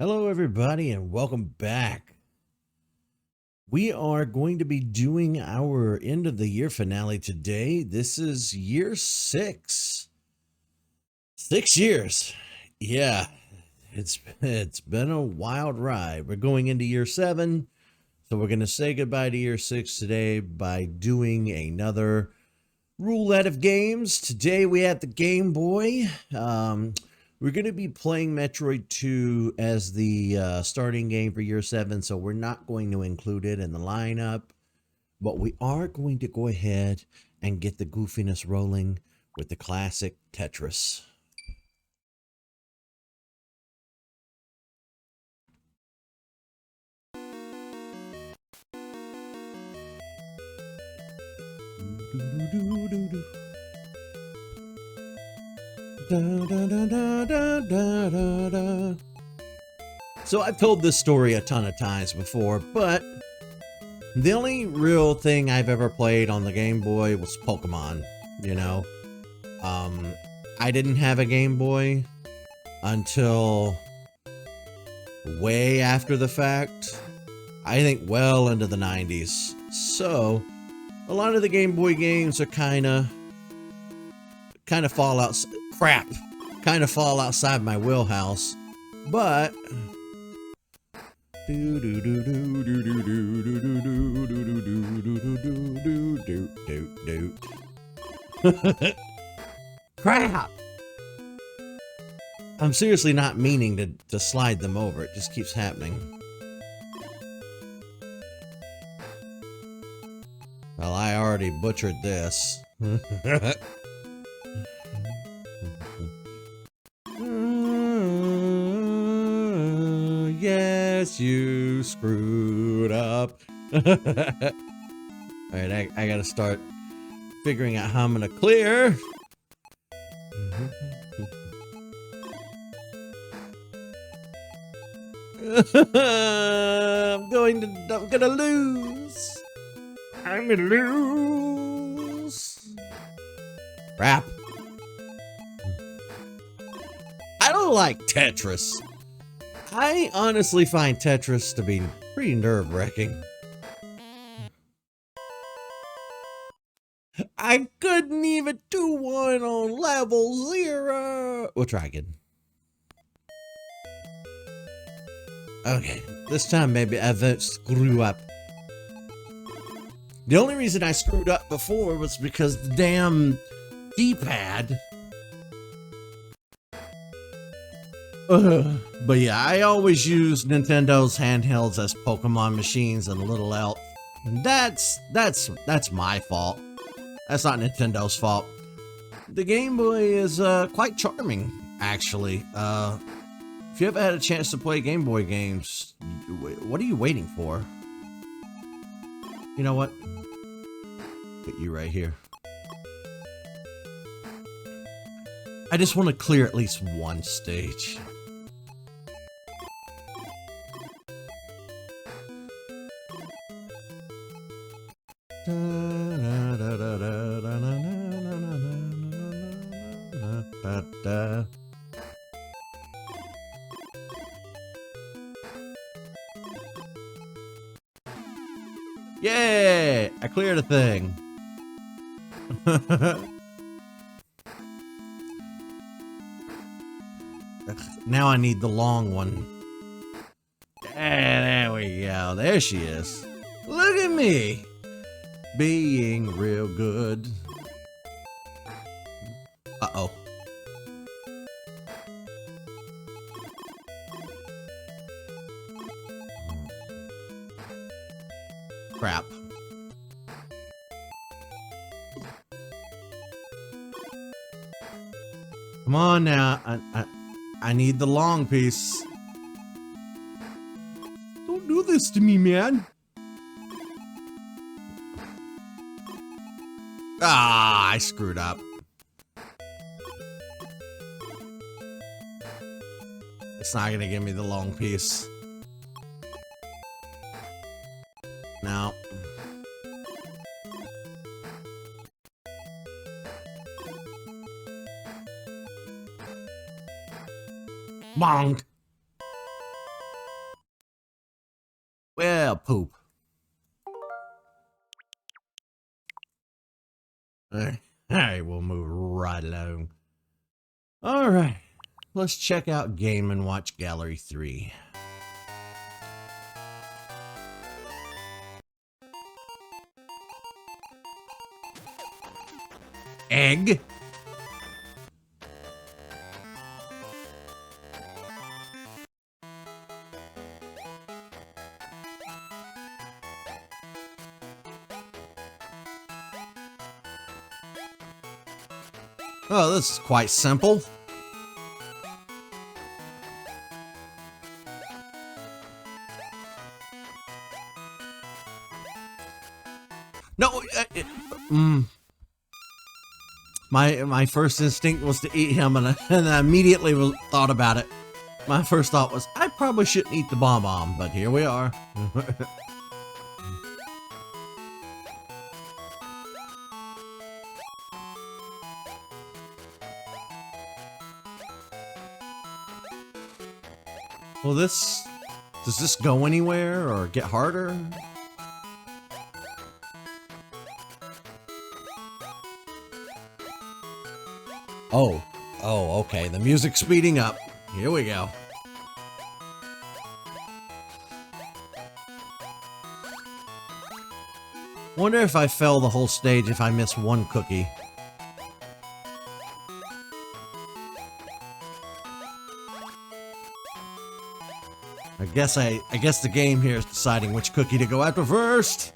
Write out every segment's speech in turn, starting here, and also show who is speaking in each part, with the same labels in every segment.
Speaker 1: Hello, everybody, and welcome back. We are going to be doing our end of the year finale today. This is year 6. 6 years. Yeah, it's been a wild ride. We're going into year 7, so we're going to say goodbye to year 6 today by doing another roulette of games. Today we have the Game Boy. We're going to be playing Metroid 2 as the starting game for year 7, so we're not going to include it in the lineup, but we are going to go ahead and get the goofiness rolling with the classic Tetris. So I've told this story a ton of times before, but the only real thing I've ever played on the Game Boy was Pokemon, you know. I didn't have a Game Boy until way after the fact. I think well into the 90s. So a lot of the Game Boy games are kind of fall out crap. Kind of fall outside my wheelhouse. But crap. I'm seriously not meaning to slide them over. It just keeps happening. Well, I already butchered this. Yes, you screwed up. Alright, I gotta start figuring out how I'm gonna clear. I'm gonna lose. I'm gonna lose. Crap. I don't like Tetris. I honestly find Tetris to be pretty nerve-wracking. I couldn't even do one on level 0. We'll try again. Okay, this time maybe I won't screw up. The only reason I screwed up before was because the damn D-pad. But yeah, I always use Nintendo's handhelds as Pokemon machines and little else. That's my fault. That's not Nintendo's fault. The Game Boy is quite charming, actually. If you ever had a chance to play Game Boy games, what are you waiting for? You know what? Put you right here. I just want to clear at least one stage. Yay! I cleared a thing. Now I need the long one. There we go. There she is. Look at me. Being real good. Uh-oh. Crap. Come on now. I need the long piece. Don't do this to me, man. Ah, I screwed up. It's not gonna give me the long piece. No. Bonk. All right, we'll move right along. All right, let's check out Game and Watch Gallery 3. Egg. Oh, this is quite simple. No, my first instinct was to eat him, and I immediately thought about it. My first thought was, I probably shouldn't eat the bomb, but here we are. Well, does this go anywhere or get harder? Oh, okay. The music's speeding up. Here we go. Wonder if I fail the whole stage if I miss one cookie. I guess the game here is deciding which cookie to go after first.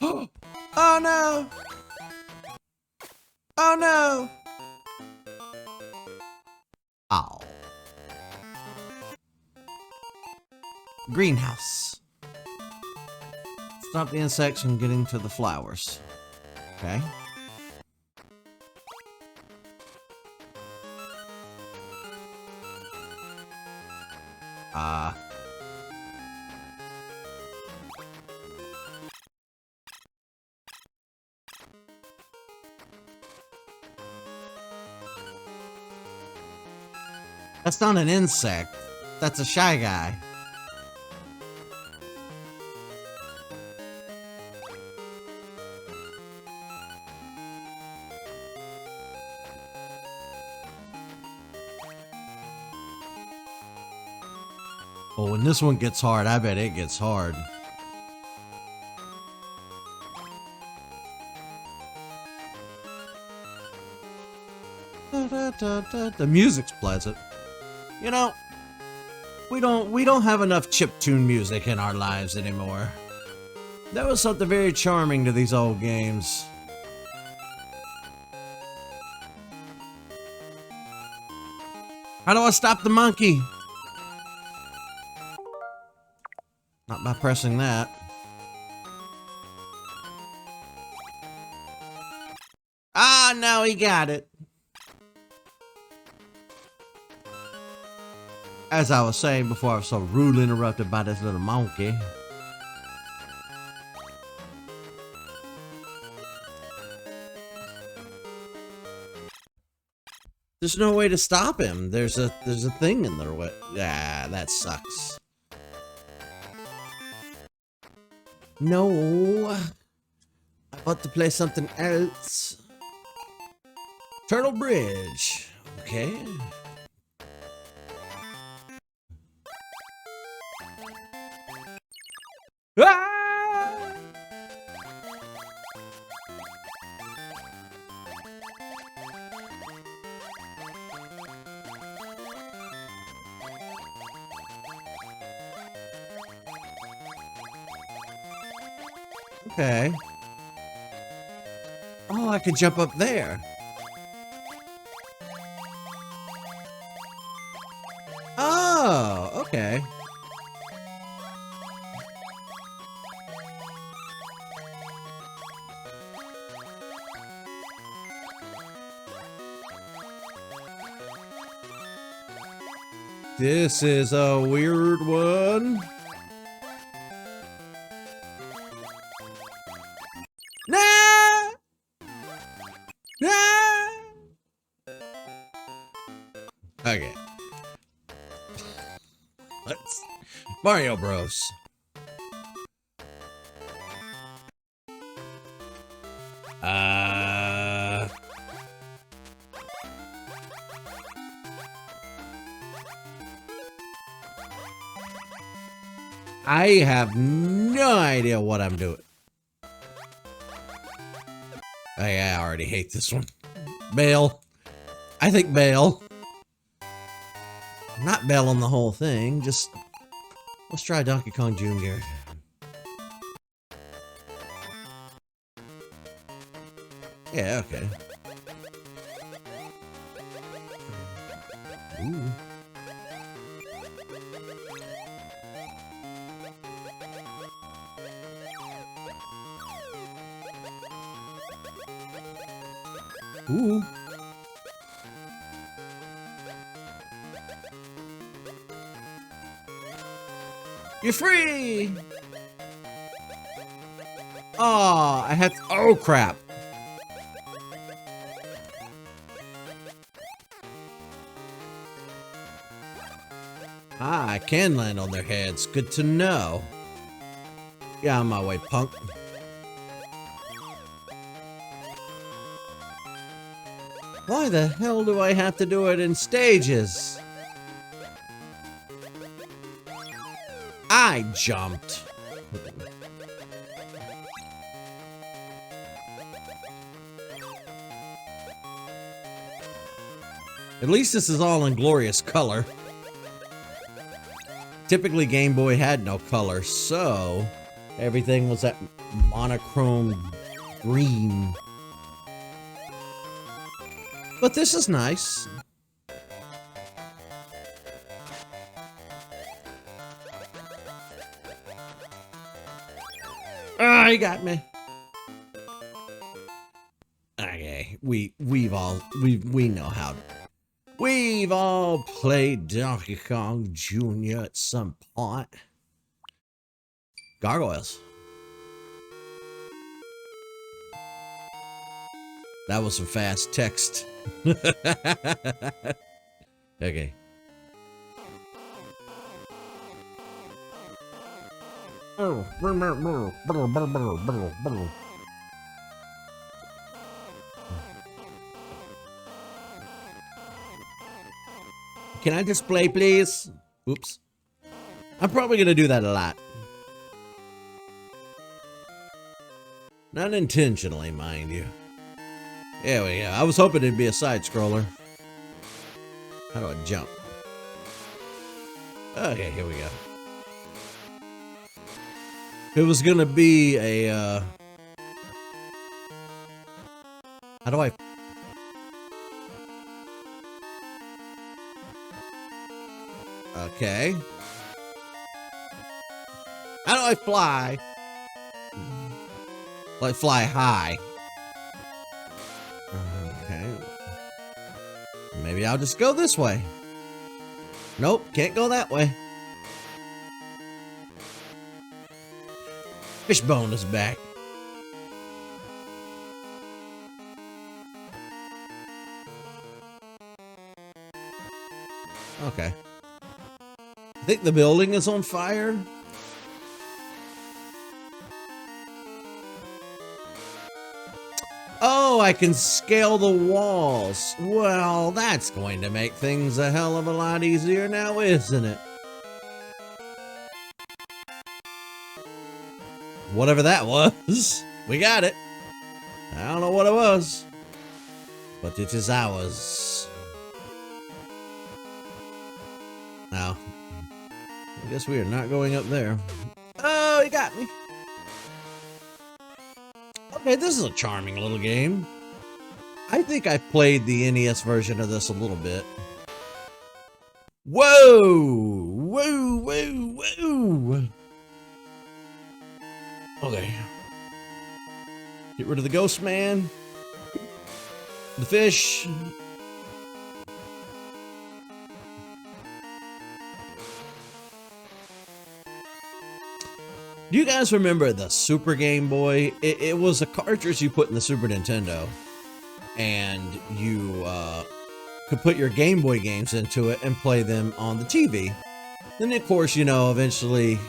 Speaker 1: Oh no! Oh no! Ow. Greenhouse. Stop the insects from getting to the flowers. Okay. That's not an insect. That's a Shy Guy. Oh, when this one gets hard, I bet it gets hard. The music's pleasant. You know, we don't have enough chiptune music in our lives anymore. That was something very charming to these old games. How do I stop the monkey? Not by pressing that. Ah, no, he got it. As I was saying before I was so rudely interrupted by this little monkey. There's no way to stop him. There's a thing in their way. Ah, that sucks. No. I want to play something else. Turtle Bridge. Okay. Ah! Okay. Oh, I could jump up there. Oh, okay. This is a weird one. Nah! Nah! Okay. Let's Mario Bros. I have no idea what I'm doing. I already hate this one. Bail. I think bail. Not bail on the whole thing, just let's try Donkey Kong Jr. Yeah, okay. Ooh. Ooh. You're free! Oh, I had... Oh, crap. Ah, I can land on their heads. Good to know. Yeah, on my way, punk. Why the hell do I have to do it in stages? I jumped. At least this is all in glorious color. Typically, Game Boy had no color, so everything was that monochrome green. But this is nice. Ah, he got me. Okay, we know how. We've all played Donkey Kong Jr. at some point. Gargoyles. That was some fast text. Okay. Can I display, please? Oops. I'm probably gonna do that a lot. Not intentionally, mind you. There we go. I was hoping it'd be a side scroller. How do I jump? Okay, here we go. It was gonna be a how do I... Okay. How do I fly? Like fly high. Okay. Maybe I'll just go this way. Nope, can't go that way. Fishbone is back. Okay. I think the building is on fire. Oh, I can scale the walls. Well, that's going to make things a hell of a lot easier now, isn't it? Whatever that was, we got it. I don't know what it was, but it is ours. Now, I guess we are not going up there. Oh, you got me. Okay, this is a charming little game. I think I played the NES version of this a little bit. Whoa! Whoa, whoa, whoa! Okay. Get rid of the ghost man. The fish. Do you guys remember the Super Game Boy? It was a cartridge you put in the Super Nintendo, and you could put your Game Boy games into it and play them on the TV. Then, of course, you know, eventually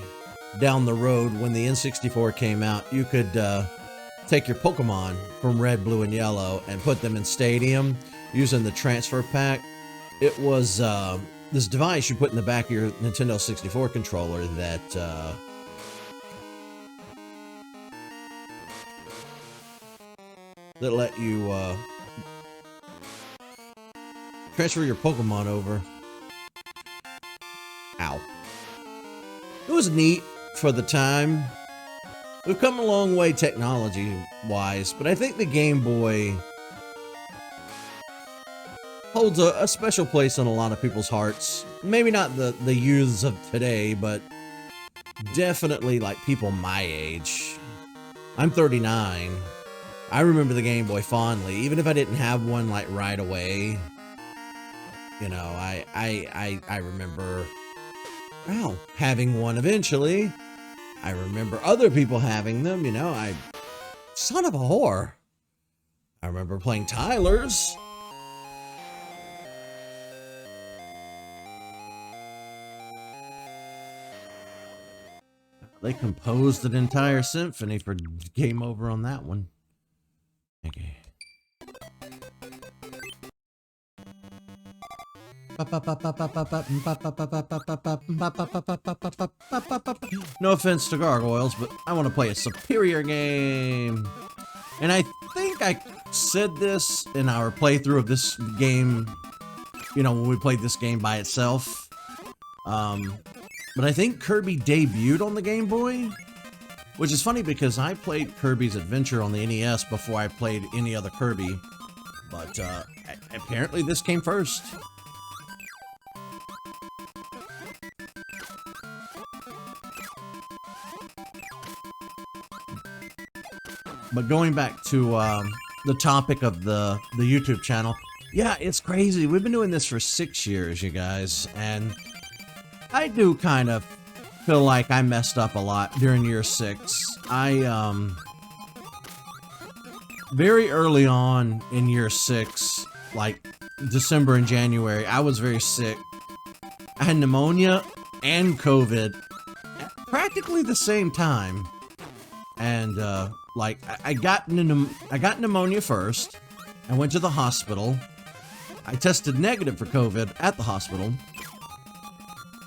Speaker 1: down the road when the N64 came out, you could take your Pokemon from red, blue, and yellow and put them in Stadium using the transfer pack. It was this device you put in the back of your Nintendo 64 controller that let you transfer your Pokemon over. Ow. It was neat for the time. We've come a long way technology-wise, but I think the Game Boy holds a special place in a lot of people's hearts. Maybe not the youths of today, but definitely like people my age. I'm 39. I remember the Game Boy fondly, even if I didn't have one like right away. You know, I remember having one eventually. I remember other people having them, you know. Son of a whore. I remember playing Tyler's. They composed an entire symphony for Game Over on that one. Okay. No offense to gargoyles, but I want to play a superior game. And I think I said this in our playthrough of this game, you know, when we played this game by itself. But I think Kirby debuted on the Game Boy, which is funny because I played Kirby's Adventure on the NES before I played any other Kirby. But apparently this came first. But going back to the topic of the YouTube channel, yeah, it's crazy. We've been doing this for 6 years, you guys, and I do kind of feel like I messed up a lot during year 6. I very early on in year 6, like December and January, I was very sick. I had pneumonia and COVID at practically the same time, and like I got pneumonia first. I went to the hospital. I tested negative for COVID at the hospital.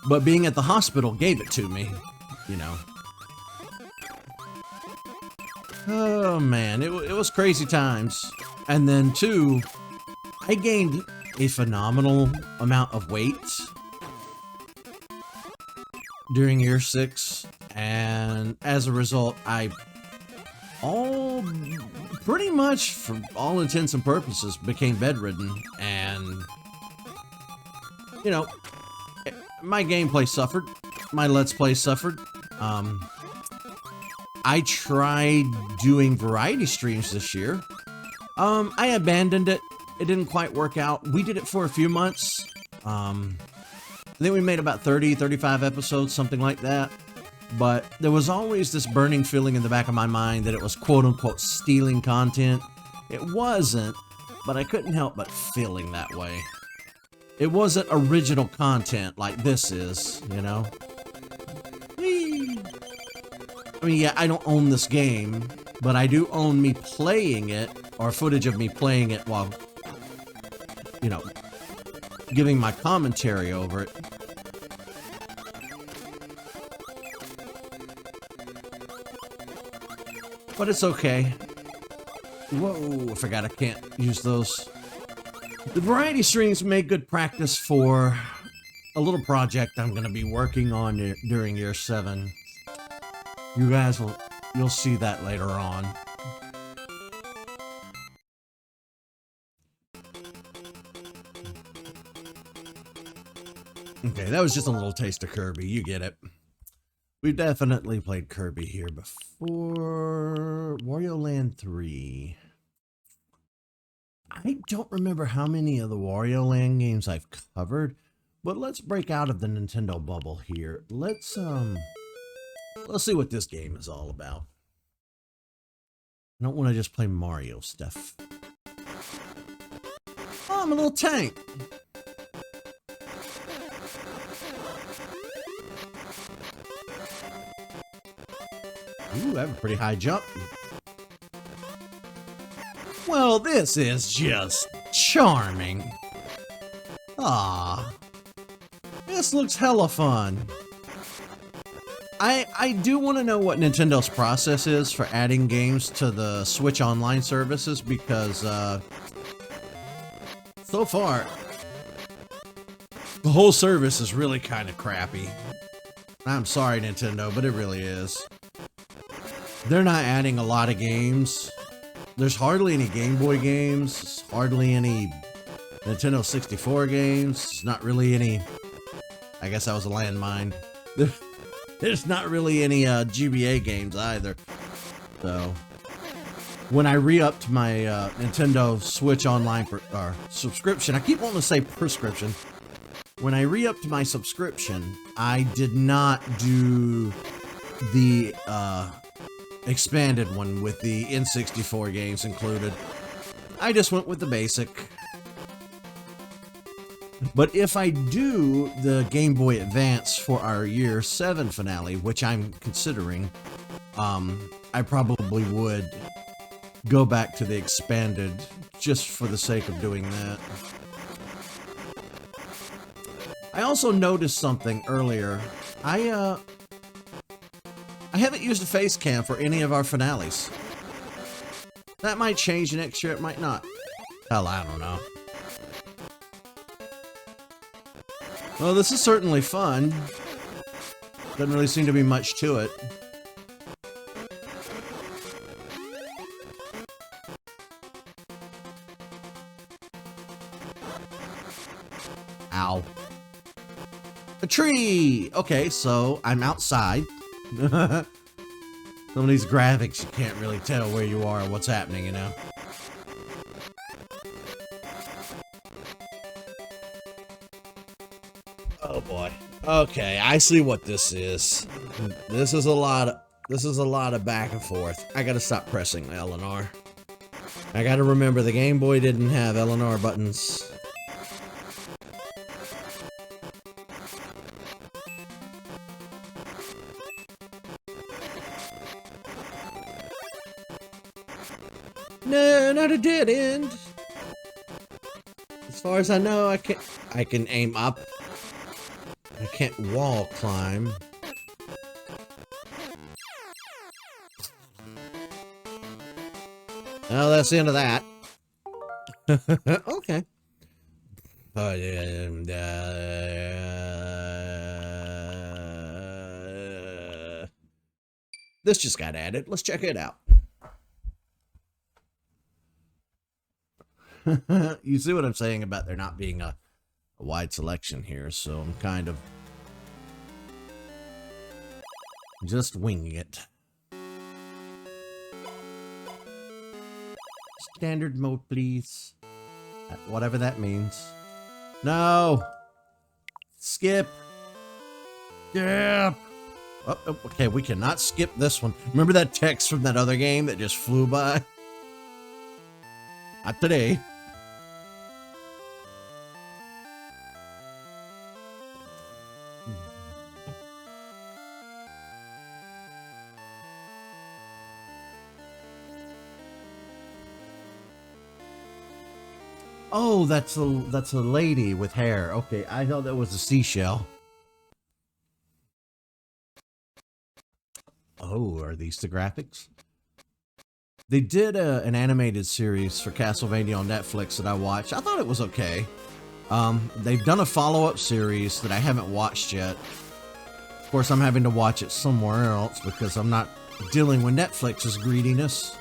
Speaker 1: But being at the hospital gave it to me, you know. Oh man, it was crazy times. And then too, I gained a phenomenal amount of weight during year 6. And as a result, I pretty much, for all intents and purposes, became bedridden. And, you know, my gameplay suffered. My Let's Play suffered. I tried doing variety streams this year. I abandoned it. It didn't quite work out. We did it for a few months. I think we made about 30, 35 episodes, something like that. But there was always this burning feeling in the back of my mind that it was quote-unquote stealing content. It wasn't, but I couldn't help but feeling that way. It wasn't original content like this is, you know? Whee! I mean, yeah, I don't own this game, but I do own me playing it, or footage of me playing it while, you know, giving my commentary over it. But it's okay. Whoa, I forgot I can't use those. The variety streams make good practice for a little project I'm going to be working on during year 7. You guys you'll see that later on. Okay, that was just a little taste of Kirby. You get it. We've definitely played Kirby here before. Wario Land 3. I don't remember how many of the Wario Land games I've covered, but let's break out of the Nintendo bubble here. Let's see what this game is all about. I don't want to just play Mario stuff. Oh, I'm a little tank. Ooh, I have a pretty high jump. Well, this is just charming. Ah, this looks hella fun. I do want to know what Nintendo's process is for adding games to the Switch Online services, because so far the whole service is really kind of crappy. I'm sorry, Nintendo, but it really is. They're not adding a lot of games. There's hardly any Game Boy games, hardly any Nintendo 64 games, not really any, I guess that was a landmine. There's not really any GBA games either. So, when I re-upped my Nintendo Switch Online subscription, I keep wanting to say prescription. When I re-upped my subscription, I did not do the expanded one with the N64 games included. I just went with the basic. But if I do the Game Boy Advance for our Year 7 finale, which I'm considering, I probably would go back to the expanded just for the sake of doing that. I also noticed something earlier. I haven't used a face cam for any of our finales. That might change next year, it might not. Hell, I don't know. Well, this is certainly fun. Doesn't really seem to be much to it. Ow. A tree! Okay, so I'm outside. Some of these graphics, you can't really tell where you are or what's happening, you know? Oh boy. Okay, I see what this is. This is a lot of back and forth. I gotta stop pressing L and R. I gotta remember the Game Boy didn't have L and R buttons. No, not a dead end. As far as I know, I can aim up. I can't wall climb. Well, that's the end of that. Okay. This just got added. Let's check it out. You see what I'm saying about there not being a wide selection here, so I'm kind of just winging it. Standard mode, please. Whatever that means. No! Skip! Skip! Oh, okay, we cannot skip this one. Remember that text from that other game that just flew by? Not today. Oh, that's a lady with hair. Okay, I thought that was a seashell. Oh, are these the graphics? They did an animated series for Castlevania on Netflix that I watched. I thought it was okay. They've done a follow-up series that I haven't watched yet. Of course, I'm having to watch it somewhere else because I'm not dealing with Netflix's greediness.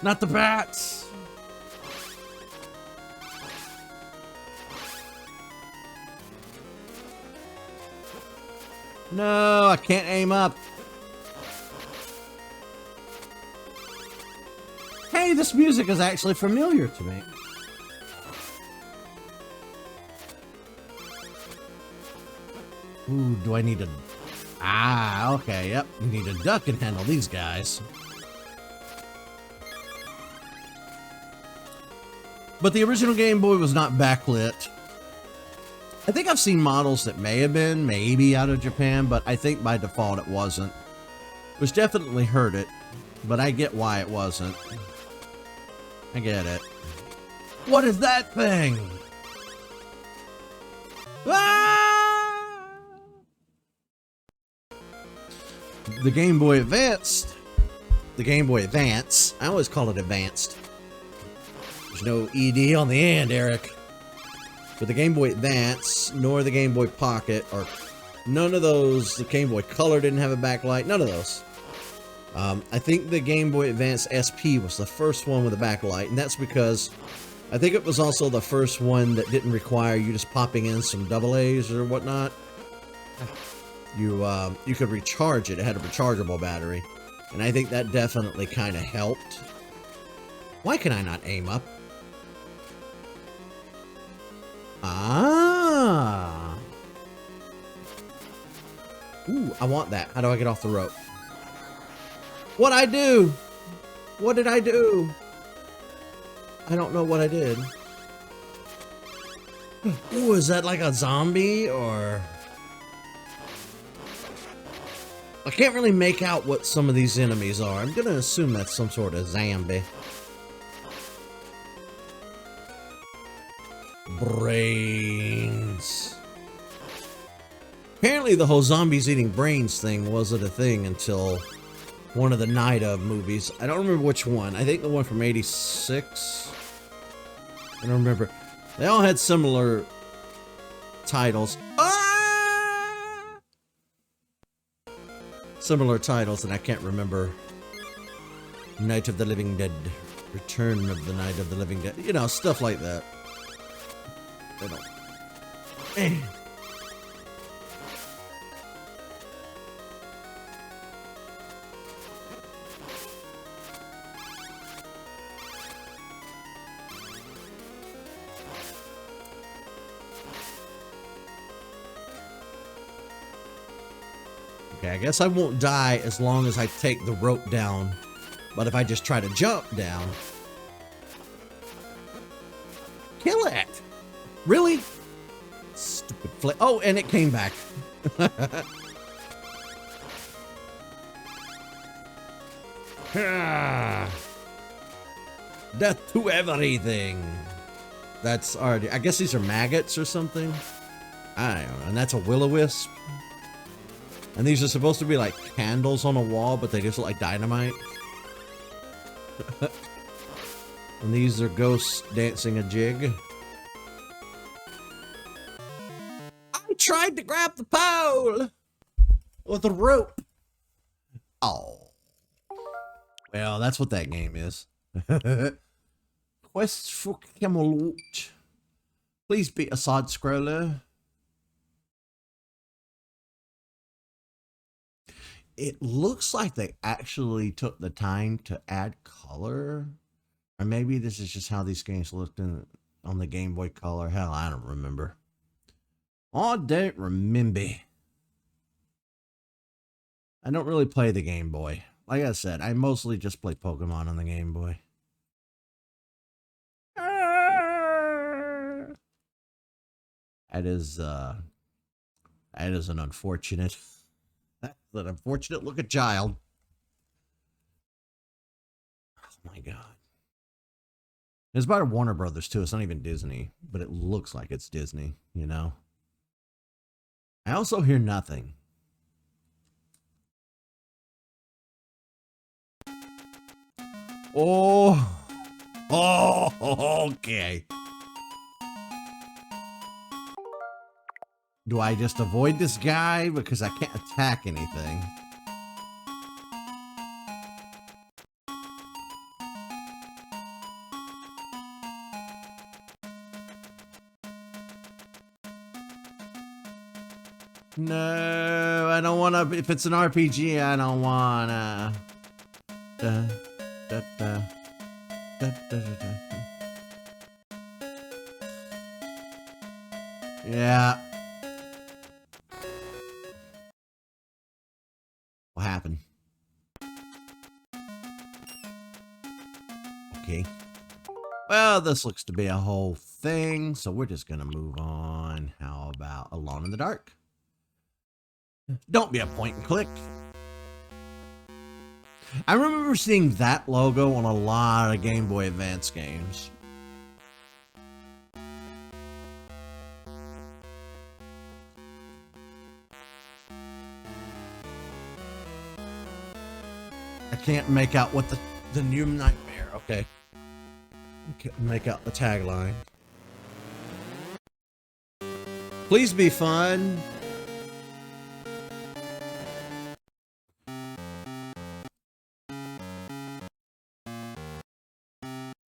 Speaker 1: Not the bats! No, I can't aim up. Hey, this music is actually familiar to me. Ooh, do I need to... Ah, okay, yep. You need to duck and handle these guys. But the original Game Boy was not backlit. I think I've seen models that may have been, maybe out of Japan, but I think by default it wasn't. Which definitely hurt it. But I get why it wasn't. I get it. What is that thing? Ah! The Game Boy Advanced. The Game Boy Advance. I always call it Advanced. There's no ED on the end, Eric. But the Game Boy Advance, nor the Game Boy Pocket, or none of those. The Game Boy Color didn't have a backlight. None of those. I think the Game Boy Advance SP was the first one with a backlight, and that's because I think it was also the first one that didn't require you just popping in some AA's or whatnot. You could recharge it. It had a rechargeable battery, and I think that definitely kind of helped. Why can I not aim up? Ah. Ooh, I want that. How do I get off the rope? What'd I do? What did I do? I don't know what I did. Ooh, is that like a zombie or... I can't really make out what some of these enemies are. I'm gonna assume that's some sort of zombie. Brains. Apparently the whole zombies eating brains thing wasn't a thing until one of the Night of movies. I don't remember which one. I think the one from '86. I don't remember. They all had similar titles. Ah! Similar titles, and I can't remember. Night of the Living Dead. Return of the Night of the Living Dead. You know, stuff like that. They don't. Okay, I guess I won't die as long as I take the rope down. But if I just try to jump down... Kill it! Really? Stupid flip. Oh, and it came back. Death to everything. That's already... I guess these are maggots or something. I don't know. And that's a will-o-wisp. And these are supposed to be like candles on a wall, but they just look like dynamite. And these are ghosts dancing a jig. I tried to grab the pole with a rope. Oh. Well, that's what that game is. Quest for Camelot. Please be a side scroller. It looks like they actually took the time to add color. Or maybe this is just how these games looked on the Game Boy Color. Hell, I don't remember. I don't remember. I don't really play the Game Boy. Like I said, I mostly just play Pokemon on the Game Boy. That is an unfortunate... That's an unfortunate looking child. Oh my god. It's by Warner Brothers too. It's not even Disney, but it looks like it's Disney, you know? I also hear nothing. Oh. Oh, okay. Do I just avoid this guy because I can't attack anything? No, I don't want to. If it's an RPG, I don't want to. Yeah. What happened? Okay. Well, this looks to be a whole thing, so we're just gonna move on. How about Alone in the Dark? Don't be a point and click. I remember seeing that logo on a lot of Game Boy Advance games. I can't make out what the new nightmare. Okay. Can't make out the tagline. Please be fun.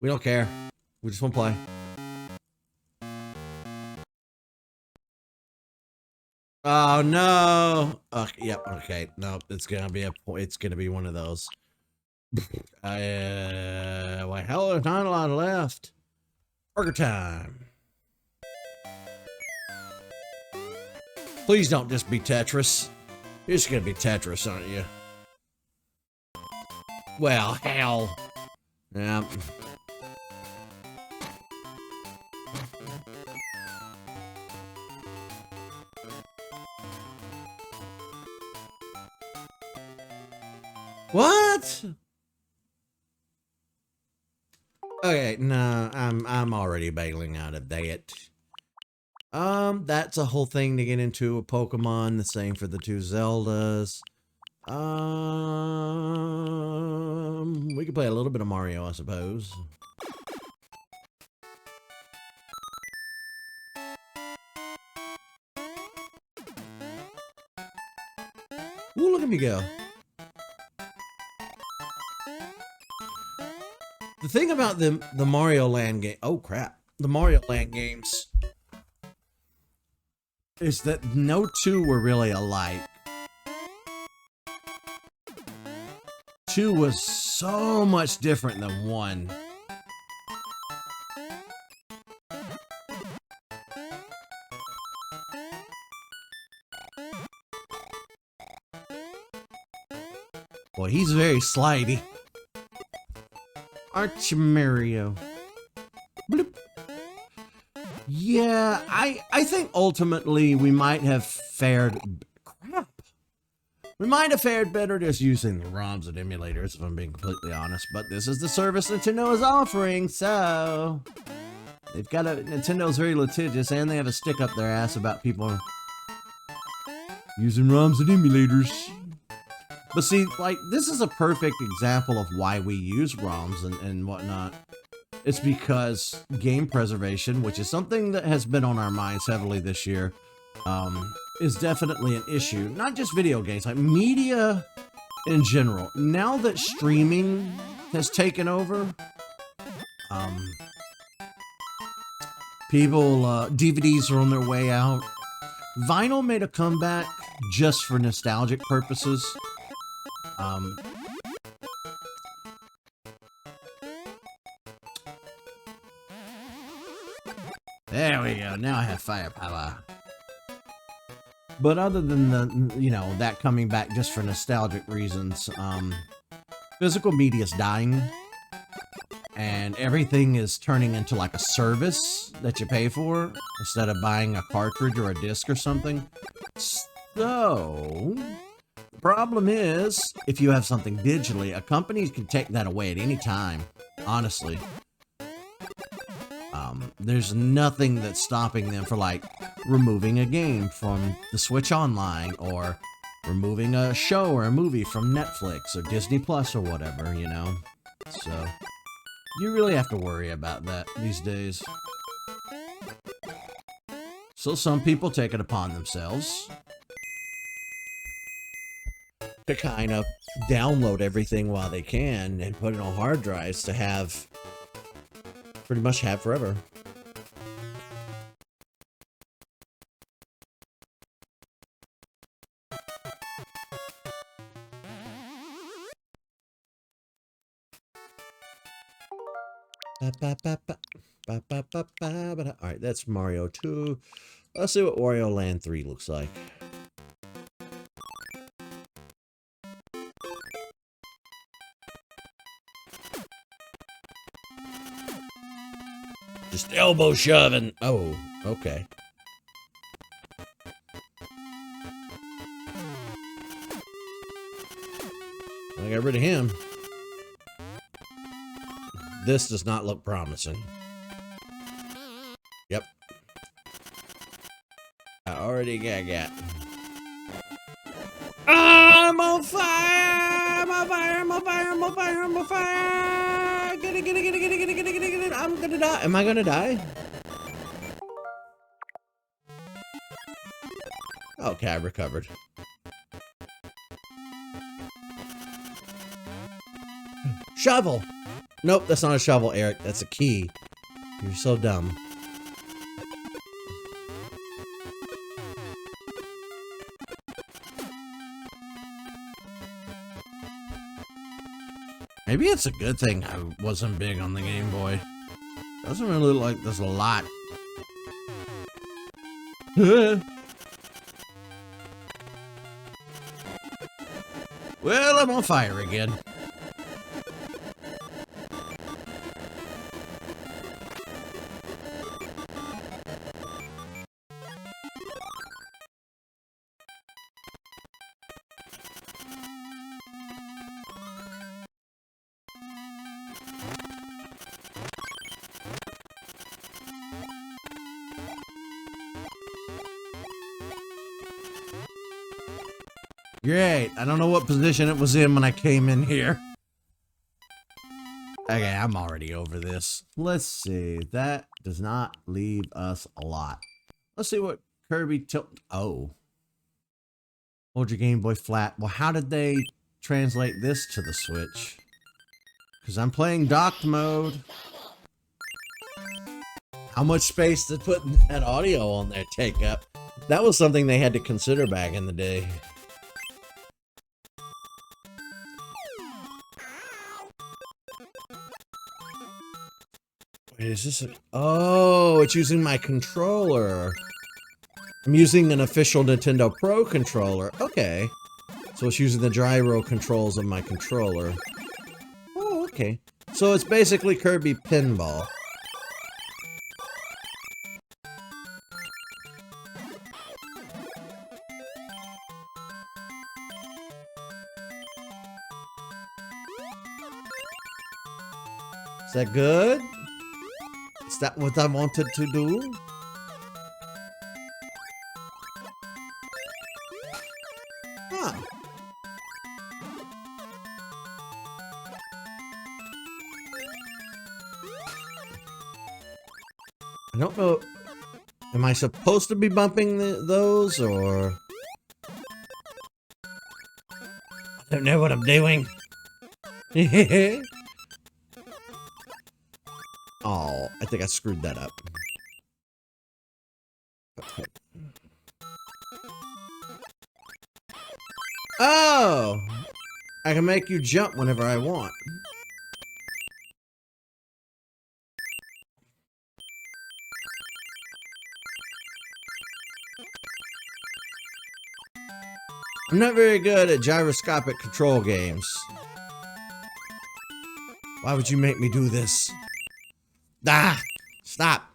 Speaker 1: We don't care. We just want to play. Oh no. Okay, yep. Okay. No, it's gonna be one of those. Why hell, there's not a lot left. Burger time. Please don't just be Tetris. You're just gonna be Tetris, aren't you? Well, hell. Yeah. What? Okay, no, I'm already bailing out of that. That's a whole thing to get into a Pokemon, the same for the two Zeldas. We could play a little bit of Mario, I suppose. Ooh, look at me go. The thing about the Mario Land game, oh crap, the Mario Land games is that no two were really alike. Two was so much different than one. Boy, he's very slidey. Aren't you, Mario? Bloop. Yeah, I think ultimately we might have fared... Crap. We might have fared better just using the ROMs and emulators, if I'm being completely honest. But this is the service Nintendo is offering, so... They've got a... Nintendo's very litigious, and they have a stick up their ass about people using ROMs and emulators. But see, like, this is a perfect example of why we use ROMs and whatnot. It's because game preservation, which is something that has been on our minds heavily this year, is definitely an issue. Not just video games, like media in general. Now that streaming has taken over, DVDs are on their way out. Vinyl made a comeback just for nostalgic purposes. There we go. Now I have firepower. But other than the, you know, that coming back just for nostalgic reasons, physical media is dying, and everything is turning into like a service that you pay for instead of buying a cartridge or a disc or something. So the problem is, if you have something digitally, a company can take that away at any time, honestly. There's nothing that's stopping them for, like, removing a game from the Switch Online, or removing a show or a movie from Netflix or Disney Plus or whatever, you know? So, you really have to worry about that these days. So some people take it upon themselves to kind of download everything while they can and put it on hard drives to have, pretty much have forever. Alright, that's Mario 2. Let's see what Wario Land 3 looks like. Just elbow shoving. Oh, okay. I got rid of him. This does not look promising. Yep. I already got. I'm on fire! I'm on fire! I'm on fire! I'm on fire! I'm on fire! Get it! I'm gonna die. Am I gonna die? Okay, I recovered. Shovel! Nope, that's not a shovel, Eric. That's a key. You're so dumb. Maybe it's a good thing I wasn't big on the Game Boy. Doesn't really look like there's a lot. Well, I'm on fire again. Great. I don't know what position it was in when I came in here. Okay, I'm already over this. Let's see. That does not leave us a lot. Let's see what Kirby tilt. Oh. Hold your Game Boy flat. Well, how did they translate this to the Switch? Because I'm playing docked mode. How much space did putting that audio on there take up? That was something they had to consider back in the day. Wait, is this a... Oh, it's using my controller. I'm using an official Nintendo Pro controller. Okay. So it's using the gyro controls of my controller. Oh, okay. So it's basically Kirby Pinball. Is that good? Is that what I wanted to do? Huh. I don't know. Am I supposed to be bumping those, or... I don't know what I'm doing. Oh, I think I screwed that up. Okay. Oh! I can make you jump whenever I want. I'm not very good at gyroscopic control games. Why would you make me do this? Ah! Stop!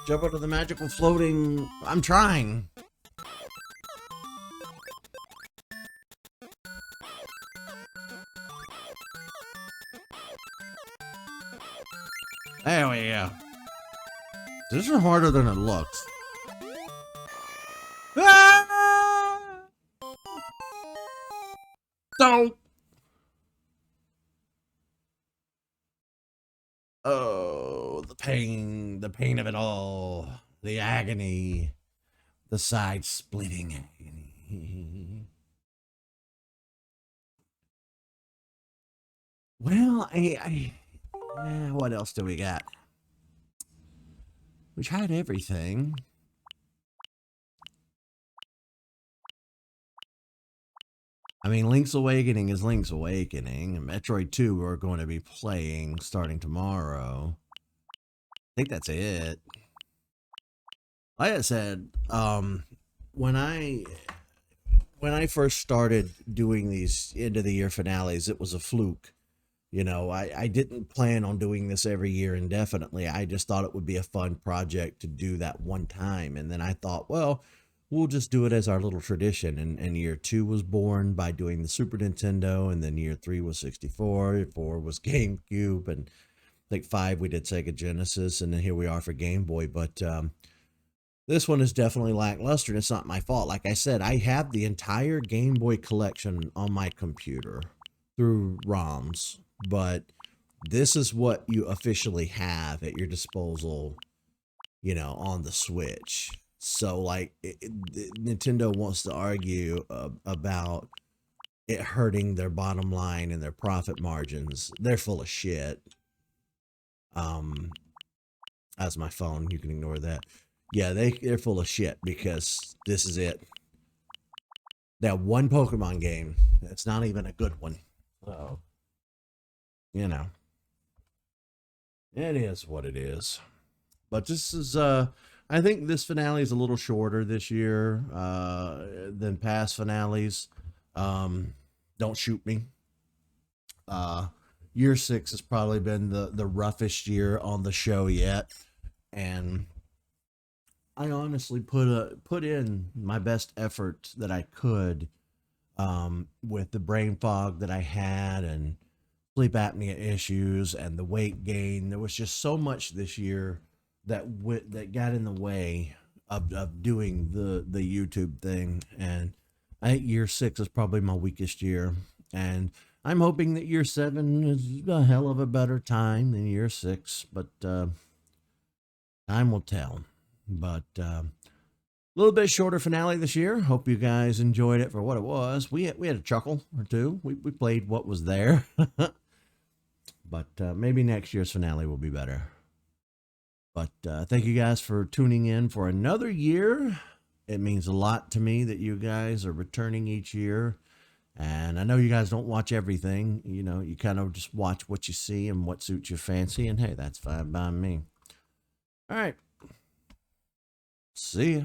Speaker 1: Jump out of the magical floating... I'm trying. There we go. This is harder than it looks. Ah! Don't. Oh, the pain of it all, the agony, the side-splitting agony. Well, what else do we got? We tried everything. I mean, Link's Awakening is Link's Awakening, and Metroid 2 we're going to be playing starting tomorrow. I think that's it. Like I said, when I first started doing these end of the year finales, it was a fluke. You know, I didn't plan on doing this every year indefinitely. I just thought it would be a fun project to do that one time. And then I thought, well, we'll just do it as our little tradition. And year 2 was born by doing the Super Nintendo. And then year 3 was 64. 4 was GameCube. And I think 5 we did Sega Genesis. And then here we are for Game Boy. But this one is definitely lackluster, and it's not my fault. Like I said, I have the entire Game Boy collection on my computer through ROMs, but this is what you officially have at your disposal, you know, on the Switch. So, like, Nintendo wants to argue about it hurting their bottom line and their profit margins. They're full of shit. That's my phone. You can ignore that. Yeah, they're full of shit because this is it. That one Pokemon game, it's not even a good one. So, you know, it is what it is. But this is, I think this finale is a little shorter this year than past finales. Don't shoot me. Year 6 has probably been the roughest year on the show yet, and I honestly put in my best effort that I could with the brain fog that I had and sleep apnea issues and the weight gain. There was just so much this year that got in the way of doing the YouTube thing, and I think year 6 is probably my weakest year, and I'm hoping that year 7 is a hell of a better time than year 6, but time will tell. But a little bit shorter finale this year. Hope you guys enjoyed it for what it was. We had a chuckle or two. We played what was there. But maybe next year's finale will be better. But thank you guys for tuning in for another year. It means a lot to me that you guys are returning each year. And I know you guys don't watch everything. You know, you kind of just watch what you see and what suits your fancy. And hey, that's fine by me. All right. See ya.